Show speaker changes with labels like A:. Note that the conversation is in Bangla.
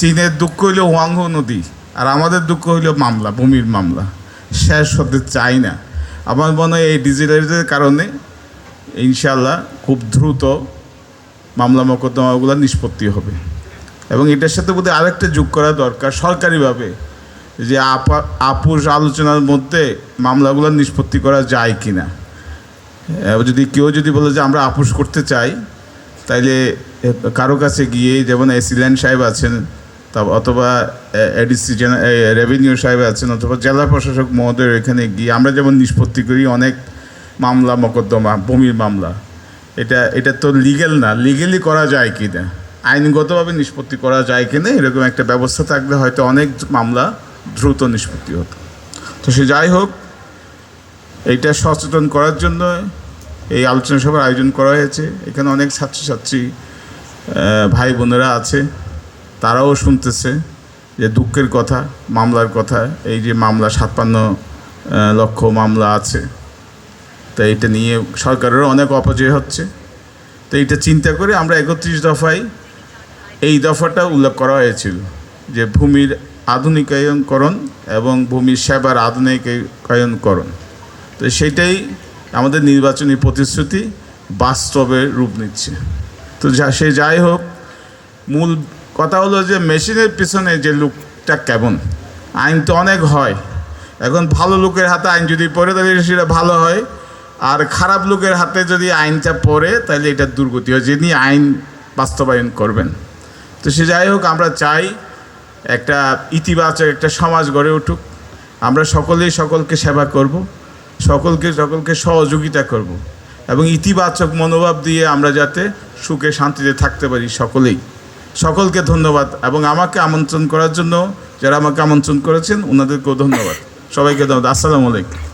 A: চীনের দুঃখ হইল ওয়াংহো নদী, আর আমাদের দুঃখ হইল মামলা, ভূমির মামলা শেষ হতে চাই না। আমার মনে হয় এই ডিজিটালাইজের কারণে ইনশাআল্লাহ খুব দ্রুত মামলা মোকদ্দমাগুলো নিষ্পত্তি হবে। এবং এটার সাথে বোধহয় আরেকটা যোগ করা দরকার সরকারিভাবে, যে আপোষ আলোচনার মধ্যে মামলাগুলো নিষ্পত্তি করা যায় কি না। কেউ যদি বলে যে আমরা আপোষ করতে চাই, তাইলে কারো কাছে গিয়ে, যেমন এসিল্যান্ড সাহেব আছেন, অথবা এডিসি রেভিনিউ সাহেব আছেন, অথবা জেলা প্রশাসক মহোদয়ের এখানে গিয়ে আমরা যেমন নিষ্পত্তি করি অনেক মামলা মোকদ্দমা, ভূমির মামলা, এটা তো লিগ্যাল না, লিগ্যালি করা যায় কি না, আইনগতভাবে নিষ্পত্তি করা যায় কি না, এরকম একটা ব্যবস্থা থাকলে হয়তো অনেক মামলা দ্রুত নিষ্পত্তি হতো। তো সে যাই হোক, এইটা সচেতন করার জন্য এই আলোচনা সভার আয়োজন করা হয়েছে। এখানে অনেক ছাত্রছাত্রী ভাই বোনেরা আছে, তারাও শুনতেছে যে দুঃখের কথা, মামলার কথা, এই যে মামলা 57 লক্ষ মামলা আছে, তো এইটা নিয়ে সরকারেরও অনেক অপচয় হচ্ছে। তো এইটা চিন্তা করে আমরা 31 দফায় এই দফাটা উল্লেখ করা হয়েছিল যে ভূমির আধুনিকায়নকরণ এবং ভূমির সেবার আধুনিকায়নকরণ। তো সেইটাই আমাদের নির্বাচনী প্রতিশ্রুতি বাস্তবে রূপ নিচ্ছে। তো সে যাই হোক, মূল কথা হলো যে মেশিনের পিছনে যে লোকটা কেমন, আইন তো অনেক হয়, এখন ভালো লোকের হাতে আইন যদি পড়ে তাহলে সেটা ভালো হয়, আর খারাপ লোকের হাতে যদি আইনটা পড়ে তাহলে এটা দুর্গতি হয়, যিনি আইন বাস্তবায়ন করবেন। তো সে যাই হোক, আমরা চাই একটা ইতিবাচক একটা সমাজ গড়ে উঠুক, আমরা সকলেই সকলকে সেবা করব, সকলকে সহযোগিতা করব, এবং ইতিবাচক মনোভাব দিয়ে আমরা যাতে সুখে শান্তিতে থাকতে পারি সকলকে ধন্যবাদ। এবং আমাকে আমন্ত্রণ করার জন্য যারা আমাকে আমন্ত্রণ করেছেন ওনাদেরকেও ধন্যবাদ, সবাইকে ধন্যবাদ। আসসালামু আলাইকুম।